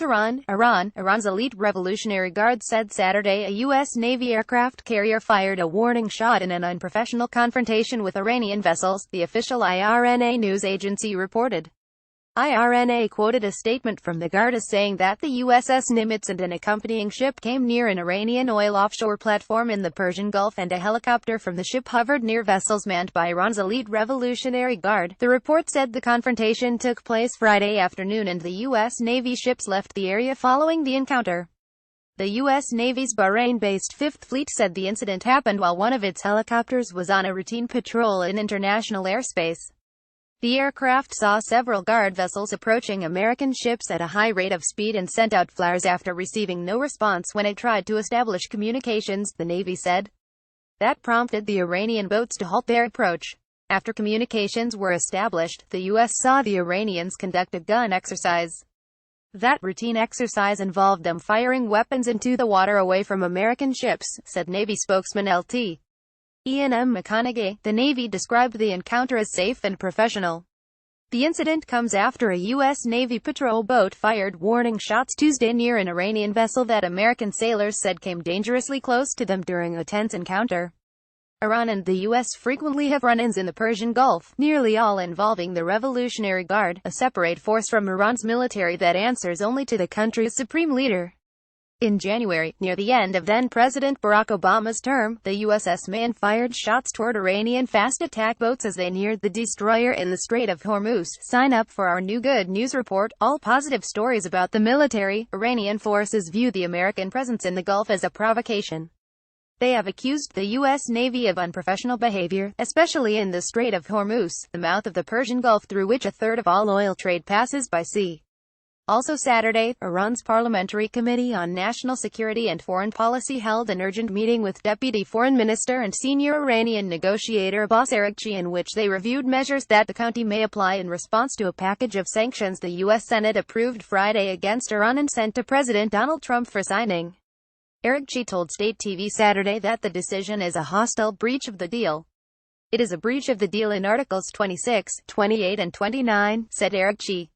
Tehran, Iran. Iran's elite Revolutionary Guard said Saturday a U.S. Navy aircraft carrier fired a warning shot in an unprofessional confrontation with Iranian vessels, the official IRNA news agency reported. IRNA quoted a statement from the Guard as saying that the USS Nimitz and an accompanying ship came near an Iranian oil offshore platform in the Persian Gulf and a helicopter from the ship hovered near vessels manned by Iran's elite Revolutionary Guard. The report said the confrontation took place Friday afternoon and the U.S. Navy ships left the area following the encounter. The U.S. Navy's Bahrain-based Fifth Fleet said the incident happened while one of its helicopters was on a routine patrol in international airspace. The aircraft saw several Guard vessels approaching American ships at a high rate of speed and sent out flares after receiving no response when it tried to establish communications, the Navy said. That prompted the Iranian boats to halt their approach. After communications were established, the U.S. saw the Iranians conduct a gun exercise. That routine exercise involved them firing weapons into the water away from American ships, said Navy spokesman Lt. Ian M. McConaughey. The Navy described the encounter as safe and professional. The incident comes after a U.S. Navy patrol boat fired warning shots Tuesday near an Iranian vessel that American sailors said came dangerously close to them during a tense encounter. Iran and the U.S. frequently have run-ins in the Persian Gulf, nearly all involving the Revolutionary Guard, a separate force from Iran's military that answers only to the country's supreme leader. In January, near the end of then-President Barack Obama's term, the USS Man fired shots toward Iranian fast attack boats as they neared the destroyer in the Strait of Hormuz. Sign up for our new Good News Report, all positive stories about the military. Iranian forces view the American presence in the Gulf as a provocation. They have accused the U.S. Navy of unprofessional behavior, especially in the Strait of Hormuz, the mouth of the Persian Gulf through which a third of all oil trade passes by sea. Also Saturday, Iran's Parliamentary Committee on National Security and Foreign Policy held an urgent meeting with Deputy Foreign Minister and senior Iranian negotiator Abbas Araghchi in which they reviewed measures that the country may apply in response to a package of sanctions the U.S. Senate approved Friday against Iran and sent to President Donald Trump for signing. Araghchi told State TV Saturday that the decision is a hostile breach of the deal. It is a breach of the deal in Articles 26, 28 and 29, said Araghchi.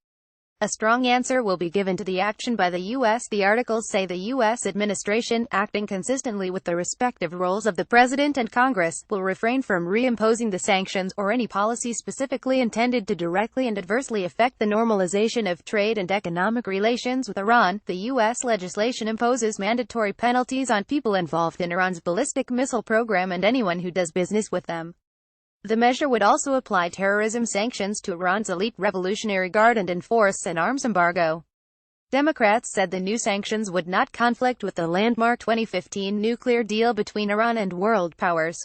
A strong answer will be given to the action by the U.S. The articles say the U.S. administration, acting consistently with the respective roles of the President and Congress, will refrain from reimposing the sanctions, or any policy specifically intended to directly and adversely affect the normalization of trade and economic relations with Iran. The U.S. legislation imposes mandatory penalties on people involved in Iran's ballistic missile program and anyone who does business with them. The measure would also apply terrorism sanctions to Iran's elite Revolutionary Guard and enforce an arms embargo. Democrats said the new sanctions would not conflict with the landmark 2015 nuclear deal between Iran and world powers.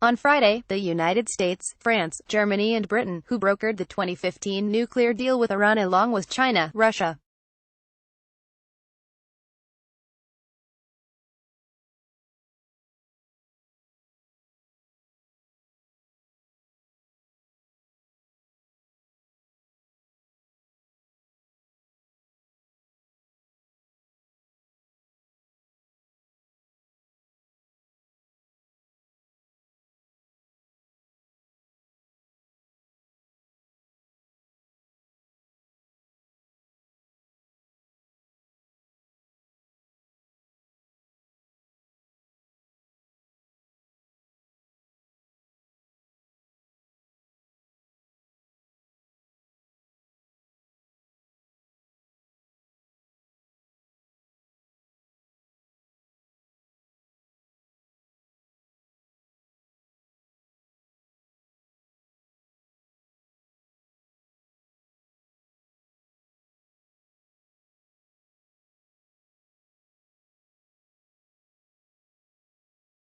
On Friday, the United States, France, Germany and Britain, who brokered the 2015 nuclear deal with Iran along with China, Russia,